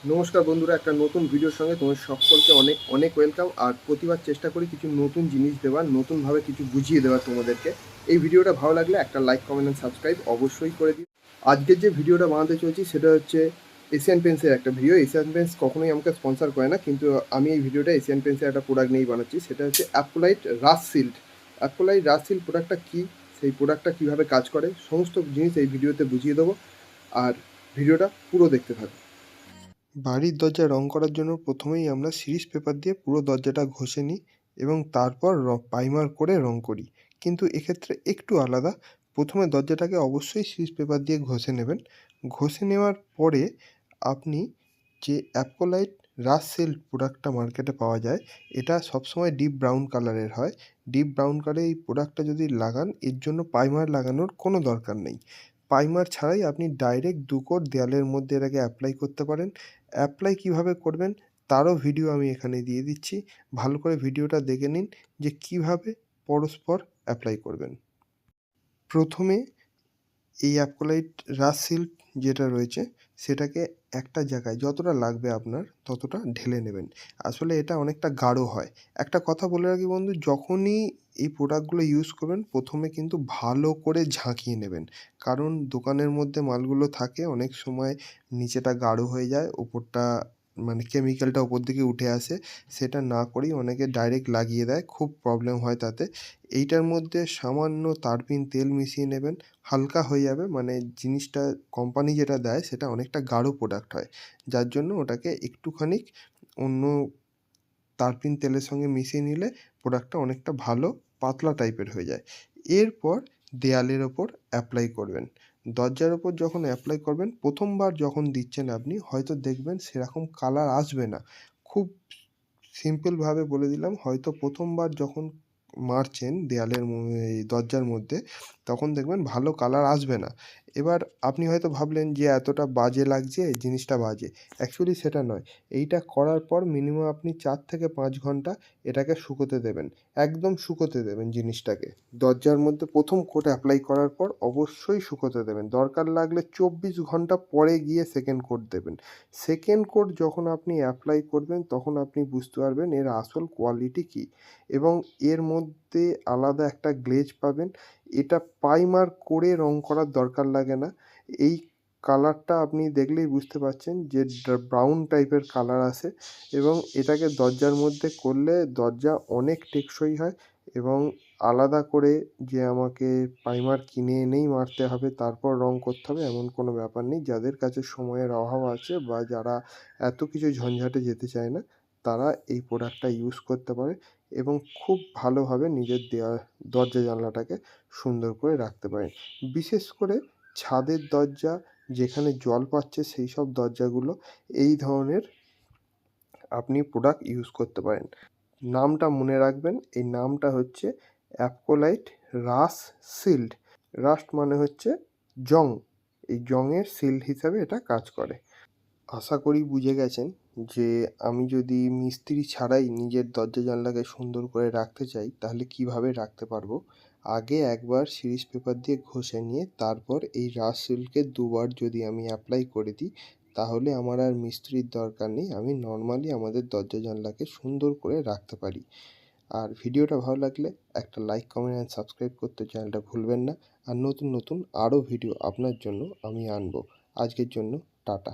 নমস্কার বন্ধুরা, একটা নতুন ভিডিওর সঙ্গে তোমাদের সকলকে অনেক অনেক ওয়েলকাম। আর প্রতিবার চেষ্টা করি কিছু নতুন জিনিস দেওয়ার, নতুনভাবে কিছু বুঝিয়ে দেওয়ার তোমাদেরকে। এই ভিডিওটা ভালো লাগলে একটা লাইক, কমেন্ট অ্যান্ড সাবস্ক্রাইব অবশ্যই করে দিই। আজকের যে ভিডিওটা বানাতে চলছি সেটা হচ্ছে এশিয়ান পেন্টসের একটা ভিডিও। এশিয়ান পেন্টস কখনোই আমাকে স্পন্সর করে না, কিন্তু আমি এই ভিডিওটা এশিয়ান পেন্টসের একটা প্রোডাক্ট নিয়েই বানাচ্ছি। সেটা হচ্ছে অ্যাপোলাইট রাস্ট সিল্ড। অ্যাপোলাইট রাস্ট সিল্ড প্রোডাক্টটা কী, সেই প্রোডাক্টটা কীভাবে কাজ করে, সমস্ত জিনিস এই ভিডিওতে বুঝিয়ে দেবো। আর ভিডিওটা পুরো দেখতে থাকো। বাড়ির দরজা রং করার জন্য প্রথমেই আমরা সিরিজ পেপার দিয়ে পুরো দরজাটা ঘষে নিই এবং তারপর প্রাইমার করে রং করি। কিন্তু এক্ষেত্রে একটু আলাদা। প্রথমে দরজাটাকে অবশ্যই সিরিজ পেপার দিয়ে ঘষে নেবেন। ঘষে নেওয়ার পরে আপনি যে অ্যাপোলাইট রাস্ট সিল্ড প্রোডাক্টটা মার্কেটে পাওয়া যায়, এটা সবসময় ডিপ ব্রাউন কালারের হয়। ডিপ ব্রাউন কালারে এই প্রোডাক্টটা যদি লাগান, এর জন্য প্রাইমার লাগানোর কোনো দরকার নেই। প্রাইমার ছাড়াই আপনি ডাইরেক্ট 2 কোট দেয়ালের মধ্যে এটাকে অ্যাপ্লাই করতে পারেন। অ্যাপ্লাই কিভাবে করবেন তারও ভিডিও আমি এখানে দিয়ে দিচ্ছি। ভালো করে ভিডিওটা দেখে নিন যে কিভাবে পরস্পর অ্যাপ্লাই করবেন। প্রথমে এই অ্যাপোলাইট রাস্ট সিল্ক যেটা রয়েছে সেটাকে একটা জায়গায় যতটা লাগবে আপনার ততটা ঢেলে নেবেন। আসলে এটা অনেকটা গাঢ় হয়। একটা কথা বলে রাখি বন্ধু, যখনই এই প্রোডাক্টগুলো ইউজ করবেন প্রথমে কিন্তু ভালো করে ঝাঁকিয়ে নেবেন। কারণ দোকানের মধ্যে মালগুলো থাকে অনেক সময় নিচেটা গাঢ় হয়ে যায়, ওপরটা মানে কেমিক্যালটা ওপর দিকে উঠে আসে। সেটা না করেই অনেকে ডাইরেক্ট লাগিয়ে দেয়, খুব প্রবলেম হয় তাতে। এইটার মধ্যে সামান্য তারপিন তেল মিশিয়ে নেবেন, হালকা হয়ে যাবে। মানে জিনিসটা কোম্পানি যেটা দেয় সেটা অনেকটা গাঢ় প্রোডাক্ট হয়, যার জন্য ওটাকে একটুখানি অন্য তারপিন তেলের সঙ্গে মিশিয়ে নিলে প্রোডাক্টটা অনেকটা ভালো পাতলা টাইপের হয়ে যায়। এরপর দেয়ালের ওপর অ্যাপ্লাই করবেন। দরজার ওপর যখন অ্যাপ্লাই করবেন, প্রথমবার যখন দিচ্ছেন আপনি হয়তো দেখবেন সেরকম কালার আসবে না। খুব সিম্পলভাবে বলে দিলাম, হয়তো প্রথমবার যখন মারছেন দেয়ালের এই দরজার মধ্যে তখন দেখবেন ভালো কালার আসবে না। এবার আপনি হয়তো ভাবলেন যে এতটা বাজে লাগছে, জিনিসটা বাজে। অ্যাকচুয়ালি সেটা নয়। এইটা করার পর মিনিমাম আপনি 4 থেকে 5 ঘন্টা এটাকে শুকোতে দেবেন। একদম শুকোতে দেবেন জিনিসটাকে। দরজার মধ্যে প্রথম কোট অ্যাপ্লাই করার পর অবশ্যই শুকোতে দেবেন। দরকার লাগলে 24 ঘন্টা পরে গিয়ে সেকেন্ড কোট দেবেন। সেকেন্ড কোট যখন আপনি অ্যাপ্লাই করবেন তখন আপনি বুঝতে পারবেন এর আসল কোয়ালিটি কী, এবং এর মধ্যে আলাদা একটা গ্লেজ পাবেন। এটা প্রাইমার করে রং করার দরকার লাগে না। এই কালারটা আপনি দেখলেই বুঝতে পারছেন যে ব্রাউন টাইপের কালার আসে, এবং এটাকে দরজার মধ্যে করলে দরজা অনেক টেকসই হয়। এবং আলাদা করে যে আমাকে প্রাইমার কিনে এনেই মারতে হবে তারপর রং করতে হবে এমন কোনো ব্যাপার নেই। যাদের কাছে সময়ের অভাব আছে বা যারা এত কিছু ঝঞ্ঝাটে যেতে চায় না, তারা এই প্রোডাক্টটা ইউজ করতে পারে এবং খুব ভালোভাবে নিজের দরজা জানলাটাকে সুন্দর করে রাখতে পারেন। বিশেষ করে ছাদের দরজা, যেখানে জল পাচ্ছে সেই সব দরজাগুলো এই ধরনের আপনি প্রোডাক্ট ইউজ করতে পারেন। নামটা মনে রাখবেন, এই নামটা হচ্ছে অ্যাপোলাইট রাস্ট সিল্ড। রাস্ট মানে হচ্ছে জং, এই জংয়ের সিল্ড হিসাবে এটা কাজ করে। আশা করি বুঝে গেছেন যে আমি যদি মিস্ত্রি ছাড়াই নিজের দরজা জানলাকে সুন্দর করে রাখতে চাই তাহলে কিভাবে রাখতে পারবো। আগে একবার সিরিজ পেপার দিয়ে ঘষে নিয়ে তারপর এই রাস্ট সিল্ককে 2বার যদি আমি অ্যাপ্লাই করে দিই তাহলে আমার আর মিস্ত্রির দরকার নেই, আমি নর্মালি আমাদের দরজা জানলাকে সুন্দর করে রাখতে পারি। আর ভিডিওটা ভালো লাগলে একটা লাইক, কমেন্ট অ্যান্ড সাবস্ক্রাইব করতে চ্যানেলটা ভুলবেন না। আর নতুন নতুন আরও ভিডিও আপনার জন্য আমি আনবো। আজকের জন্য টাটা।